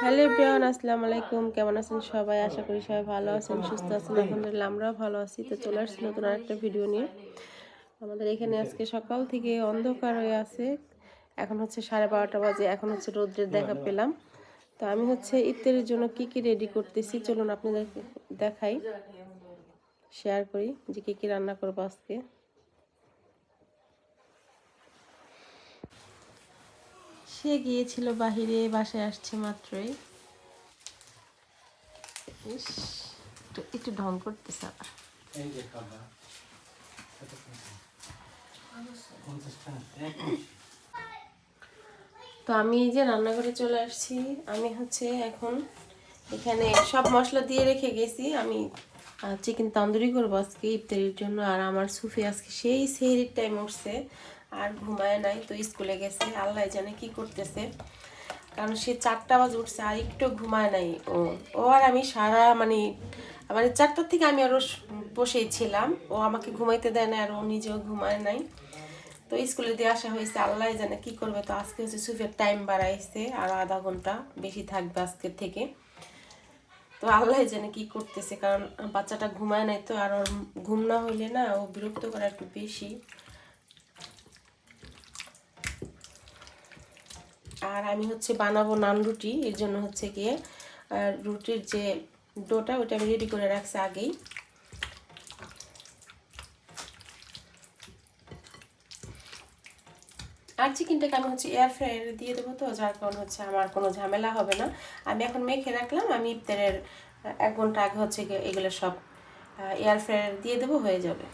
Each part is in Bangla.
হ্যালো এভরিওয়ান, আসসালামু আলাইকুম। কেমন আছেন সবাই? আশা করি সবাই ভালো আছেন, সুস্থ আছেন। আলহামদুলিল্লাহ আমরাও ভালো আছি। তো চলে আসছি নতুন আরেকটা ভিডিও নিয়ে। আমাদের এখানে আজকে সকাল থেকে অন্ধকার হয়ে আছে। এখন হচ্ছে 12:30 বাজে। এখন হচ্ছে রোদ্রের দেখা পেলাম। তো আমি হচ্ছে ইফতারের জন্য কি কি রেডি করতেছি, চলুন আপনাদেরকে দেখাই, শেয়ার করি যে কি কি রান্না করবো আজকে। সে গিয়েছিল বাহিরে, বাসায় আসছে মাত্রই। একটু ঢং করতেছে আবার। তো আমি এই যে রান্নাঘরে চলে আসছি। আমি হচ্ছে এখন এখানে সব মশলা দিয়ে রেখে গেছি। আমি চিকেন তন্দুরি করবো আজকে ইফতারির জন্য। আর আমার সুফি আজকে সেই সেহরির টাইম উঠছে, আর ঘুমায় নাই। তো স্কুলে গেছে, আল্লাহ জানে কি করতেছে, কারণ সে 4টা বাজে উঠছে আর একটু ঘুমায় নাই। ও ও আর আমি সারা মানে 4টার থেকে আমি আরও বসেই ছিলাম। ও আমাকে ঘুমাইতে দেয় না, আর ও নিজেও ঘুমায় নাই। তো স্কুলে দিয়ে আসা হয়েছে, আল্লাহ জানে কি করবে। তো আজকে হচ্ছে সুফিয়ার টাইম বাড়াইছে, আরও আধা ঘন্টা বেশি থাকবে আজকের থেকে। তো আল্লাহ জানে কি করতেছে, কারণ বাচ্চাটা ঘুমায় নাই। তো আর ওর ঘুম না হইলে না, ও বিরক্ত করা একটু বেশি। আর আমি হচ্ছে বানাবো নান রুটি। এর জন্য হচ্ছে গিয়ে রুটির যে ডোটা, ওটা আমি রেডি করে রাখছি আগেই। আর চিকেনটাকে আমি হচ্ছে এয়ার ফ্রায়ারে দিয়ে দেবো, তো যার কারণ হচ্ছে আমার কোনো ঝামেলা হবে না। আমি এখন মেখে রাখলাম, আমি ইফতারের 1 ঘন্টা আগে হচ্ছে এগুলো সব এয়ার ফ্রায়ারে দিয়ে দেবো, হয়ে যাবে।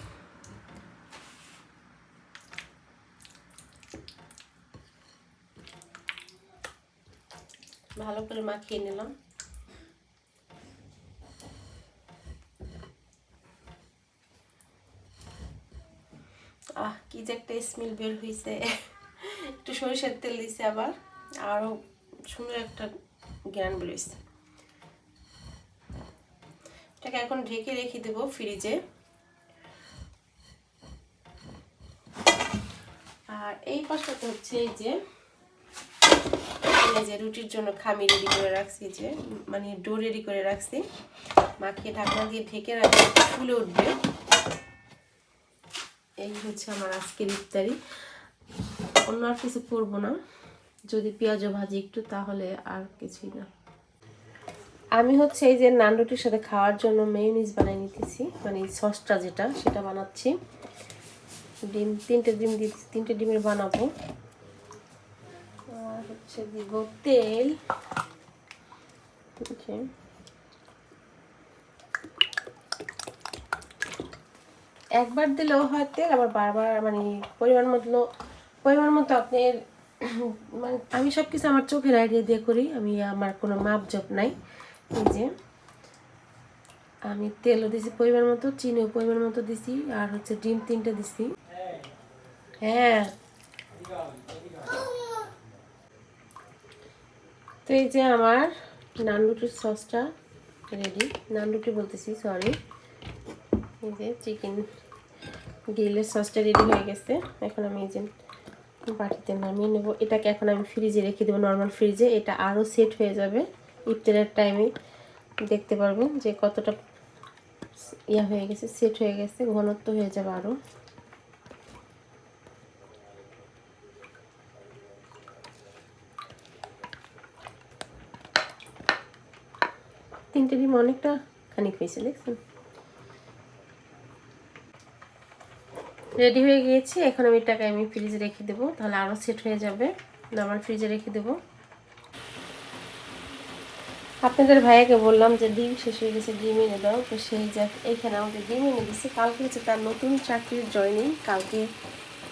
ভালো করে মাখিয়ে নিলাম। কি যে একটা স্মেল বের হয়েছে। একটু সরিষার তেল দিছে, আবার আরও সুন্দর একটা ঘ্রাণ বেরোইছে। এটাকে এখন ঢেকে রেখে দেবো ফ্রিজে। আর এই পাশটাতে হচ্ছে এই যে রুটির জন্য খামি রেডি করে রাখছি, যে মানে ডো রেডি করে রাখছি। মাখিয়ে ঢাকনা দিয়ে ঢেকে রাখবো, ফুলে উঠবে। এই হচ্ছে আমার আজকের ইফতারি। অন্য আর কিছু করবো না, যদি পেঁয়াজও ভাজি একটু, তাহলে আর কিছুই না। আমি হচ্ছে এই যে নান রুটির সাথে খাওয়ার জন্য মেয়োনিজ বানিয়ে নিতেছি, মানে সসটা যেটা, সেটা বানাচ্ছি। ডিম 3টে ডিম দিচ্ছি, 3টে ডিমের বানাবো। আর হচ্ছে দিব তেল। একবার দিলেও হয় তেল, আবার বারবার মানে পরিমাণ মতো আপনার মানে আমি সব কিছু আমার চোখের আইডিয়া দিয়ে করি। আমার কোনো মাপজোপ নাই। এই যে আমি তেলও দিছি পরিমাণ মতো, চিনিও পরিমাণ মতো দিছি, আর হচ্ছে ডিম 3টে দিছি। হ্যাঁ, তো এই যে আমার নান রুটির সসটা রেডি। নান রুটি বলতেছি, সরি। এই যে চিকেন গ্রিলের সসটা রেডি হয়ে গেছে। এখন আমি এই যে বাটিতে নামিয়ে নেব। এটাকে এখন আমি ফ্রিজে রেখে দেবো, নর্মাল ফ্রিজে। এটা আরও সেট হয়ে যাবে ইফতারের টাইমে। দেখতে পারবেন যে কতটা হয়ে গেছে, সেট হয়ে গেছে, ঘনত্ব হয়ে যাবে আরও। তিনটে ডিম অনেকটা খানিক হয়েছে, দেখছেন। রেডি হয়ে গিয়েছে। এখন আমি এটাকে ফ্রিজে রেখে দেবো, তাহলে আরও সেট হয়ে যাবে। নর্মাল ফ্রিজে রেখে দেবো। আপনাদের ভাইয়াকে বললাম যে ডিম শেষ হয়ে গেছে, ডিম এনে দাও। তো সেই এইখানে আমাকে ডিম এনে দিচ্ছে। কালকে হচ্ছে তার নতুন চাকরির জয়েনিং, কালকে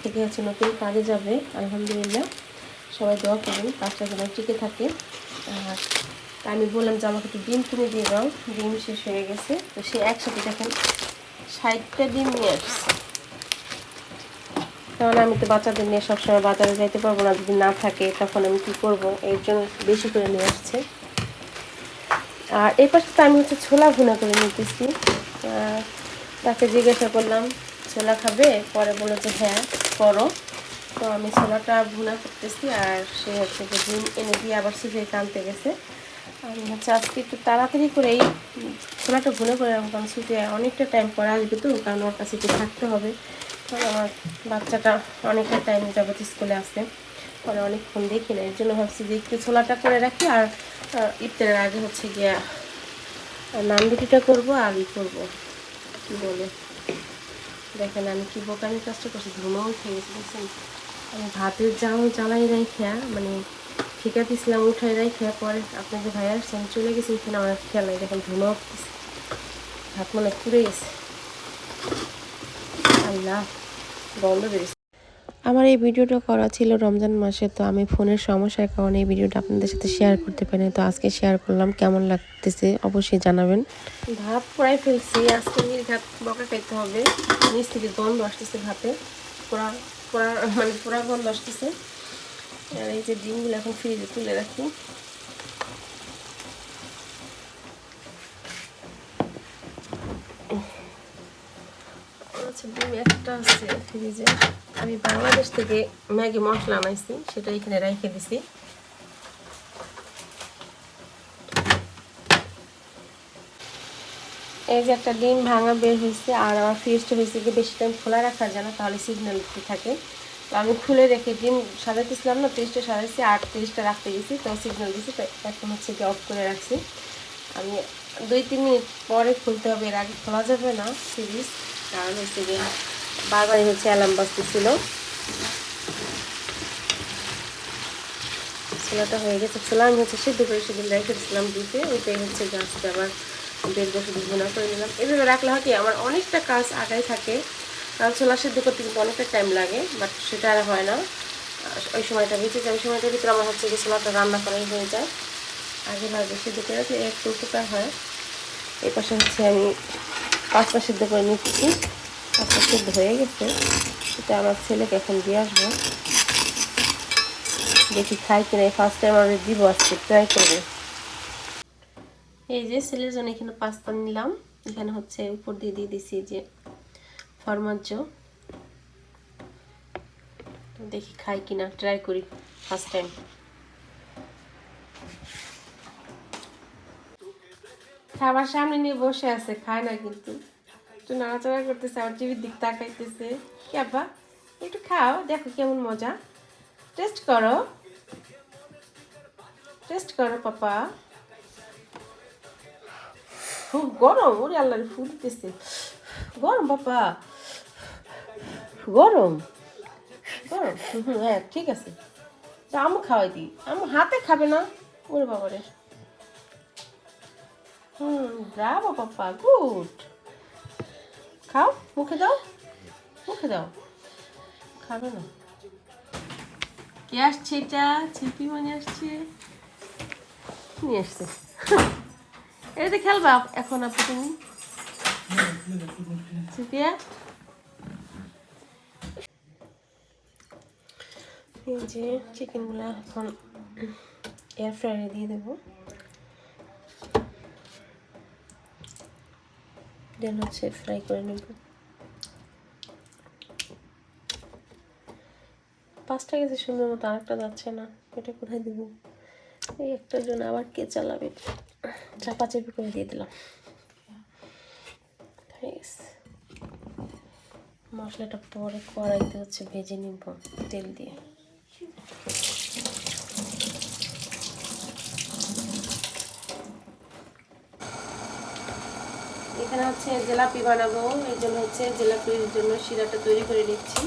থেকে হচ্ছে নতুন কাজে যাবে। আলহামদুলিল্লাহ, সবাই দোয়া করবেন কাজটা যেন টিকে থাকে। আর আমি বললাম যে আমাকে একটু ডিম কিনে দিয়ে দাও, ডিম শেষ হয়ে গেছে। তো সে একসাথে দেখেন 60টা ডিম নিয়ে আসছে। কারণ আমি তো বাচ্চাদের নিয়ে সবসময় বাজারে যাইতে পারবো না, যদি না থাকে তখন আমি কী করবো, এর জন্য বেশি করে নিয়ে আসছে। আর এই পাশে তো আমি হচ্ছে ছোলা ভুনা করে নিতেছি। তাকে জিজ্ঞাসা করলাম ছোলা খাবে, পরে বললো যে হ্যাঁ করো। তো আমি ছোলাটা ভুনা করতেছি, আর সে হচ্ছে যে ডিম এনে দিয়ে আবার সুফিয়াকে আনতে গেছে। আমি হচ্ছে আজকে একটু তাড়াতাড়ি করেই ছোলাটা ভুনে করে রাখবো, কারণ ছুটি অনেকটা টাইম পরে আসবে তো, কারণ ওর কাছে একটু থাকতে হবে। কারণ আমার বাচ্চাটা অনেকটা টাইম যাবত স্কুলে আসে, পরে অনেকক্ষণ দেখি না, এর জন্য ভাবছি যে একটু ছোলাটা করে রাখি। আর ইফতারের আগে হচ্ছে গিয়া নান রুটিটা করবো আর করবো কী বলে, দেখেন আমি কি বোকামি কাজটা করছি, ধুমাও উঠে গেছি দেখছেন। আমি ভাতের জ্বালাই রাইখা মানে ঠিকা দিয়েছিলাম উঠাই রাইখা, পরে আপনাদের ভাই আসছে আমি চলে গেছি, এখানে আমার খেয়াল নাই, দেখেন ধুমা উঠতেছে, ভাত মনে পুড়ে গেছে। আল্লাহ, বন্ধ বেরিয়েছে। আমার এই ভিডিওটা করা ছিল রমজান মাসে, তো আমি ফোনের সমস্যার কারণে এই ভিডিওটা আপনাদের সাথে শেয়ার করতে পারি, তো আজকে শেয়ার করলাম। কেমন লাগতেছে অবশ্যই জানাবেন। ভাত পোড়াই ফেলছি, আজকে নির্ঘাত বকা খাইতে হবে, নিচ থেকে গন্ধ আসতেছে ভাতে, পোড়া পোড়া মানে পোড়া গন্ধ আসতেছে। আর এই যে ডিমগুলো এখন ফ্রিজে তুলে রাখি। আচ্ছা, ডিম একটা আছে ফ্রিজে, আমি বাংলাদেশ থেকে ম্যাগি মশলা আনাইছি, সেটা এখানে রেখে দিছি। এই যে একটা ডিম ভাঙা বের হয়েছে, আর আমার ফ্রিজটা হয়েছে কি বেশি টাইম খোলা রাখা যায় না, তাহলে সিগন্যাল থাকে। তো আমি খুলে রেখে ডিম সাজাতেছিলাম না, ফ্রিজটা সাজাইছি আর ফ্রিজটা রাখতে গেছি, তো সিগন্যাল দিয়েছি, তো এখন হচ্ছে কি অফ করে রাখছি। আমি 2-3 মিনিট পরে খুলতে হবে, এর আগে খোলা যাবে না ফ্রিজ, কারণ হচ্ছে কি বারবারই হচ্ছে অ্যালার্ম বাজতেছিল। ছোলাটা হয়ে গেছে, ছোলা আমি হচ্ছে সিদ্ধ করে সেদিন রেখে দিয়েছিলাম দিতে, ওইটাই হচ্ছে গাছটা আবার বের বসে ভুনা করে নিলাম। এভাবে রাখলে হয় কি আমার অনেকটা কাজ আগায় থাকে, কারণ ছোলা সিদ্ধ করতে কিন্তু অনেকটা টাইম লাগে, বাট সেটা আর হয় না, ওই সময়টা বেঁচে যায়। ওই সময়টার ভিতরে আমার হচ্ছে যে ছোলাটা রান্না করাই হয়ে যায়। আগে ভাগে সিদ্ধ করে রাখলে একটু উপকার হয়। এই পাশে হচ্ছে আমি পাস্তা সিদ্ধ করে নিচ্ছি, পাস্তা সিদ্ধ হয়ে গেছে, সেটা আমার ছেলেকে এখন দিয়ে আসবো, দেখি খাই কিনা। ফার্স্ট টাইম আমি দিব, আজকে ট্রাই করবো। এই যে ছেলের জন্য এখানে পাস্তা নিলাম, এখানে হচ্ছে উপর দিয়ে দিয়ে দিছি যে ফরমাজ্জো, দেখি খাই কিনা, ট্রাই করি ফার্স্ট টাইম। খাবার সামনে নিয়ে বসে আছে, খায় না কিন্তু, একটু নাড়াচাড়া করতেছে, আমার টিভির দিক তাকাইতেছে। কি আব্বা একটু খাও, দেখো কেমন মজা, টেস্ট করো, টেস্ট করো পাপা। খুব গরম, ওরে আল্লাহর ফুটতেছে, গরম পাপা, গরম গরম। হ্যাঁ ঠিক আছে, আম্মু খাওয়াই দিই, আম্মু হাতে খাবে না, ওরে বাবারে। ব্রাভো পাপা, গুড, খাও, মুখে দাও, মুখে দাও, খাবে না। কে আসছে এটা? চিপি মানে আসছে, নিয়ে আসছে। এটাতে খেলবা এখন আপু তুমি, চিপিয়া। এই যে চিকেনগুলো এখন এয়ার ফ্রায়ারে দিয়ে দেবো, দেন হচ্ছে ফ্রাই করে নেব। 5টা গেছে সুন্দর মতো, আরেকটা যাচ্ছে না, এটা কোথায় দেবো? এই একটার জন্য আবার কে চালাবে, চাপাচাপি করে দিয়ে দিলাম। মশলাটা পরে কড়াইতে হচ্ছে ভেজে নিব তেল দিয়ে। এখানে হচ্ছে জিলাপি বানাবো, এই জন্য হচ্ছে জিলাপির জন্য শিরাটা তৈরি করে নিচ্ছি,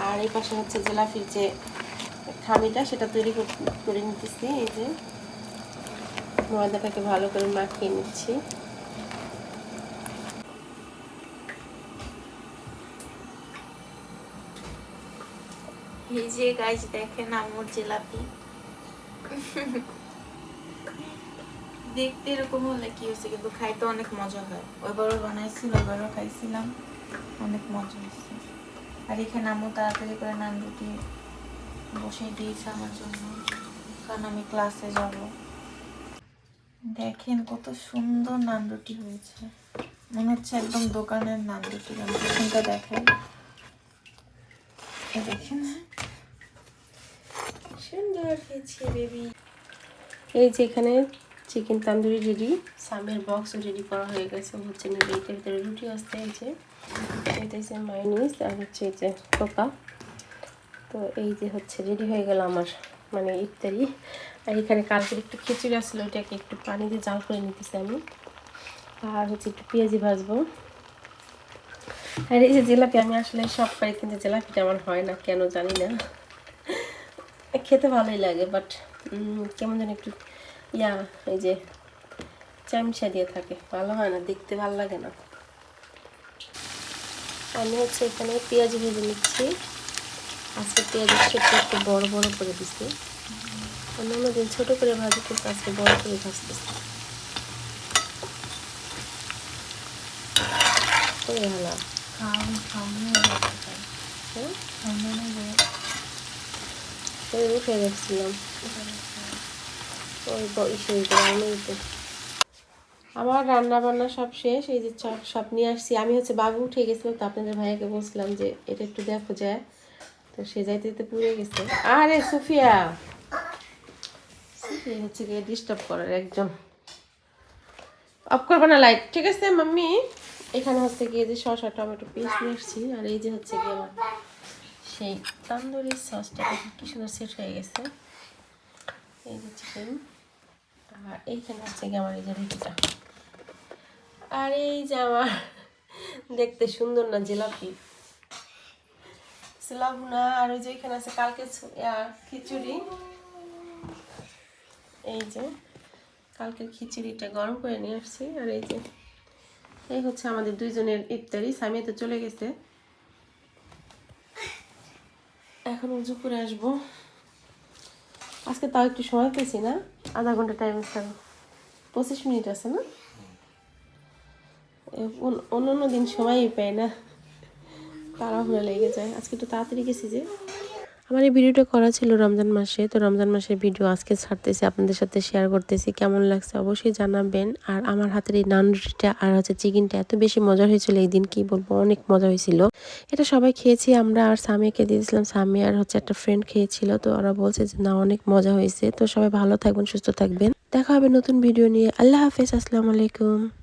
আর এই পাশে হচ্ছে জিলাপির যে খামিটা সেটা তৈরি করে নিতেছি। এই যে ময়দাটাকে ভালো করে মাখিয়ে নিচ্ছি। এই যে গাইস দেখেন আমার জিলাপি, দেখতে এরকম হলে কি হয়েছে, কিন্তু খাইতে অনেক মজা হয়। ওইবারও বানাইছিল, ওইবারও খাইছিলাম, অনেক মজা হয়েছে। আর এখানে আম্মু তাড়াতাড়ি করে নান রুটি বসিয়ে দিয়েছে আমার জন্য, কারণ আমি ক্লাসে যাব। দেখেন কত সুন্দর নান রুটি হয়েছে, মনে হচ্ছে একদম দোকানের নান রুটি। আমি পেছনটা দেখাই, দেখেন সুন্দর হয়েছে বেবি। এই যে এখানে চিকেন তান্দুরি রেডি, সামের বক্সও রেডি করা হয়ে গেছে। হচ্ছে এইটার ভিতরে রুটি আসতে, এই যে এটা হচ্ছে মায়োনিজ আর হচ্ছে এই যে কোকা। তো এই যে হচ্ছে রেডি হয়ে গেল আমার মানে ইফতারি। আর এখানে কালকের একটু খিচুড়ি আসলো, ওইটাকে একটু পানি দিয়ে জাল করে নিতেছি আমি। আর হচ্ছে একটু পেঁয়াজি ভাজবো। আর এই যে জিলাপি, আমি আসলে সব পাই কিন্তু জিলাপিটা আমার হয় না, কেন জানি না। খেতে ভালোই লাগে, বাট কেমন যেন একটু এই যে চামচা দিয়ে থাকে, ভালো হয় না, দেখতে ভালো লাগে না। আমি হচ্ছে এখানে পেঁয়াজি ভেজে নিচ্ছি। আজকে পেঁয়াজি ছোট্ট একটু বড় বড় করে দিচ্ছি, অন্য দিন ছোট করে ভাজি, কিন্তু আজকে বড় করে ভাজতেছি। ওই ভালো ওই উঠে যাচ্ছিলাম ওই সেই গ্রামেতে। আমার রান্না বান্না সব শেষ, এই যে সব নিয়ে আসছি। আমি হচ্ছে বাবু উঠে গেছিলো, তো আপনাদের ভাইয়াকে বলছিলাম যে এটা একটু দেখো যায়, তো সে যাইতে যেতে পুড়ে গেছে। আরে সুফিয়া হচ্ছে গিয়ে ডিস্টার্ব করার একজন। অফ করবো না লাইট, ঠিক আছে মাম্মি? এখানে হচ্ছে গিয়ে যে শসা টমেটো পেস্ট নিয়ে এসছি। আর এই যে হচ্ছে গিয়ে আমার সেই তান্দুরি সসটা কি সুন্দর সেট হয়ে গেছে। এই যে চিকেন, আর এইখানে হচ্ছে গিয়ে আমার এই যে রুটিটা। আর এই যে আমার দেখতে সুন্দর না জিলাপি না। আর ওই যে এখানে আছে কালকে খিচুড়ি, এই যে কালকের খিচুড়িটা গরম করে নিয়ে আসছি। আর এই যে এই হচ্ছে আমাদের দুইজনের ইফতারি। সামিয়া তো চলে গেছে, এখন উজু করে আসবো। আজকে তাও একটু সময় পেয়েছি না, আধা ঘন্টা টাইম আছে, 25 মিনিট আছে না। অন্য দিন সময়ই পাই না, তাড়াহুড়া লেগে যায়। আজকে একটু তাড়াতাড়ি গেছি যে। আমার এই ভিডিওটা করা ছিল রমজান মাসে, তো রমজান মাসের ভিডিও আজকে ছাড়তেছি, আপনাদের সাথে শেয়ার করতেছি। কেমন লাগছে অবশ্যই জানাবেন। আর আমার হাতের এই নান রুটিটা আর হচ্ছে চিকেনটা এত বেশি মজা হয়েছিল এই দিন, কি বলবো, অনেক মজা হয়েছিল। এটা সবাই খেয়েছি আমরা, আর সামিয়াকে দিয়েছিলাম। সামিয়া আর হচ্ছে একটা ফ্রেন্ড খেয়েছিল, তো ওরা বলছে যে না অনেক মজা হয়েছে। তো সবাই ভালো থাকবেন, সুস্থ থাকবেন, দেখা হবে নতুন ভিডিও নিয়ে। আল্লাহ হাফেজ, আসসালামু আলাইকুম।